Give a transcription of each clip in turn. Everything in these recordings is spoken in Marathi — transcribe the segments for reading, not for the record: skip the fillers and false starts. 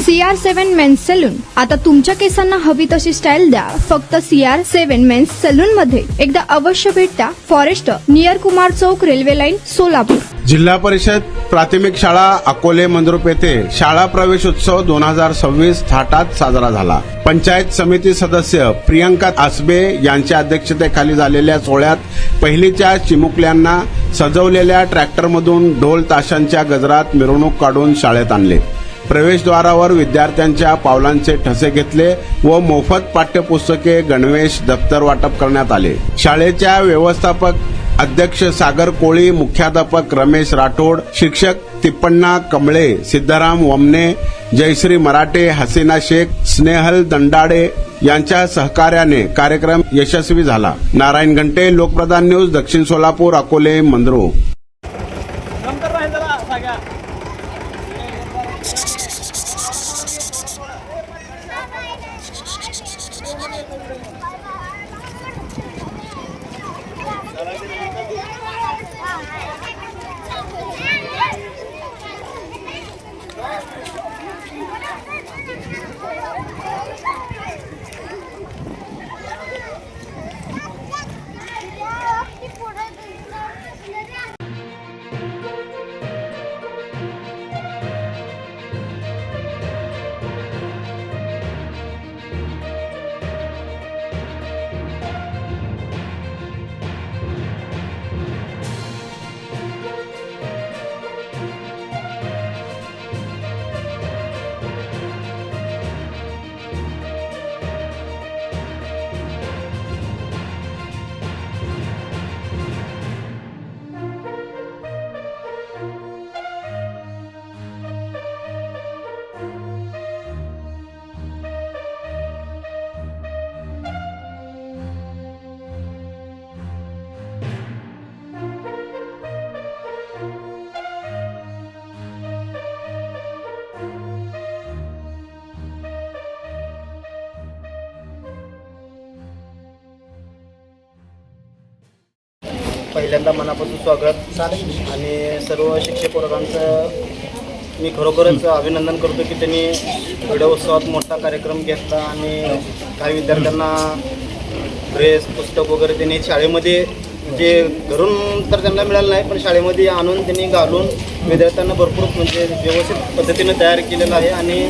CR7 men's salon. आता तुमच्या केसांना हवी तशी स्टाईल द्या फक्त CR7 मेन्स सलून मध्ये. एकदा अवश्य भेट द्या. फॉरेस्ट नियर कुमार चौक, रेल्वे लाईन, सोलापूर. जिल्हा परिषद प्राथमिक शाळा अकोले मंद्रुप येथे शाळा प्रवेश उत्सव 2026 थाटात साजरा झाला. पंचायत समिती सदस्य प्रियंका आसबे यांच्या अध्यक्षतेखाली झालेल्या सोहळ्यात पहिलीच्या चिमुकल्यांना सजवलेल्या ट्रॅक्टरमधून ढोल ताशांच्या गजरात मिरवणूक काढून शाळेत आणले. प्रवेशद्वारावर विद्यार्थ्यांच्या पावलांचे ठसे घेतले व मोफत पाठ्यपुस्तके, गणवेश, दप्तर वाटप करण्यात आले. शाळेच्या व्यवस्थापक अध्यक्ष सागर कोळी, मुख्याध्यापक रमेश राठोड, शिक्षक तिप्पण्णा कमळे, सिद्धाराम वमने, जयश्री मराठे, हसीना शेख, स्नेहल दंडाडे यांच्या सहकार्याने कार्यक्रम यशस्वी झाला. नारायण घंटे, लोकप्रधान न्यूज, दक्षिण सोलापूर, अकोले, मंद्रुप. पहिल्यांदा मनापासून स्वागत आणि सर्व शिक्षक वर्गांचं मी खरोखरच अभिनंदन करतो की त्यांनी क्रीडा उत्सवात मोठा कार्यक्रम घेतला आणि काही विद्यार्थ्यांना ड्रेस, पुस्तक वगैरे त्यांनी शाळेमध्ये जे घरून तर त्यांना मिळालं नाही पण शाळेमध्ये आणून त्यांनी घालून विद्यार्थ्यांना भरपूर म्हणजे व्यवस्थित पद्धतीने तयार केलेलं आहे. आणि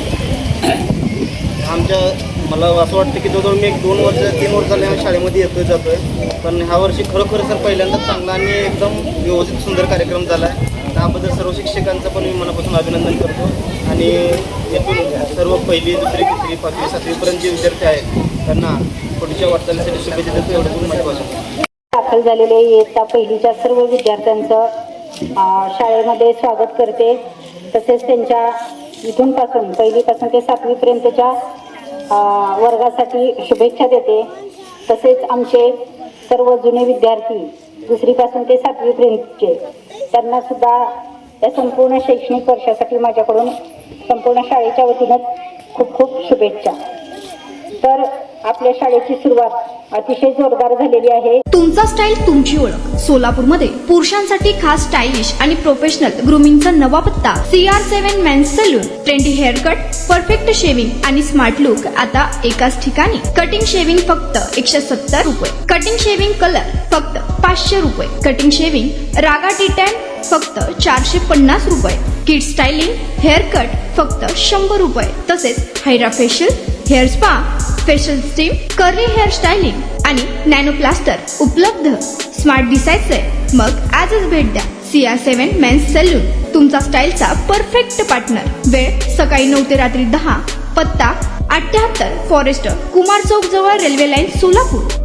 मला असं वाटतं की जवळजवळ मी 2 वर्ष 3 वर्ष झाले शाळेमध्ये जातोय पण ह्या वर्षी खरोखर सर पहिल्यांदाच चांगला आणि एकदम व्यवस्थित सुंदर कार्यक्रम झाला आहे. त्याबद्दल सर्व शिक्षकांचं पण मी मनापासून अभिनंदन करतो. आणि यातून सर्व 1ली, 2री, 3री, 5वी, 7वीपर्यंत जे विद्यार्थी आहेत त्यांना पुढच्या वाटचालीसाठी शुभेच्छा देतो. एवढं पण माझ्यापासून. दाखल झालेले इयत्ता पहिलीच्या सर्व विद्यार्थ्यांचं शाळेमध्ये स्वागत करते. तसेच त्यांच्या इथूनपासून 1लीपासून ते 7वीपर्यंतच्या वर्गासाठी शुभेच्छा देते. तसेच आमचे सर्व जुने विद्यार्थी 2रीपासून ते 7वीपर्यंतचे त्यांना सुद्धा या संपूर्ण शैक्षणिक वर्षासाठी माझ्याकडून संपूर्ण शाळेच्या वतीनं खूप खूप शुभेच्छा. तर आपल्या शाळेची सुरुवात अतिशय जोरदार झालेली आहे. तुमचा स्टाईल, तुमची ओळख. सोलापूरमध्ये पुरुषांसाठी खास स्टायलिश आणि प्रोफेशनल ग्रूमिंगचा नवा पत्ता CR7 men's salon. Trendy hair cut, perfect shaving आणि स्मार्ट लुक आता एकाच ठिकाणी. कटिंग शेविंग फक्त 170 रुपये. कटिंग शेविंग कलर फक्त 500 रुपये. कटिंग शेविंग रागा टी10 फक्त 450 रुपये. किड स्टायलिंग हेअर कट फक्त 100 रुपये. तसेच hydra facial, hair spa, facial steam, curly hair styling आणि नॅनो प्लास्टर उपलब्ध. स्मार्ट दिसायचंय मग आजच भेट द्या CR7 मेन्स सलून. तुमचा स्टाईलचा परफेक्ट पार्टनर. वेळ सकाळी 9 ते रात्री 10. पत्ता 78 फॉरेस्ट कुमार चौक जवळ, रेल्वे लाईन, सोलापूर.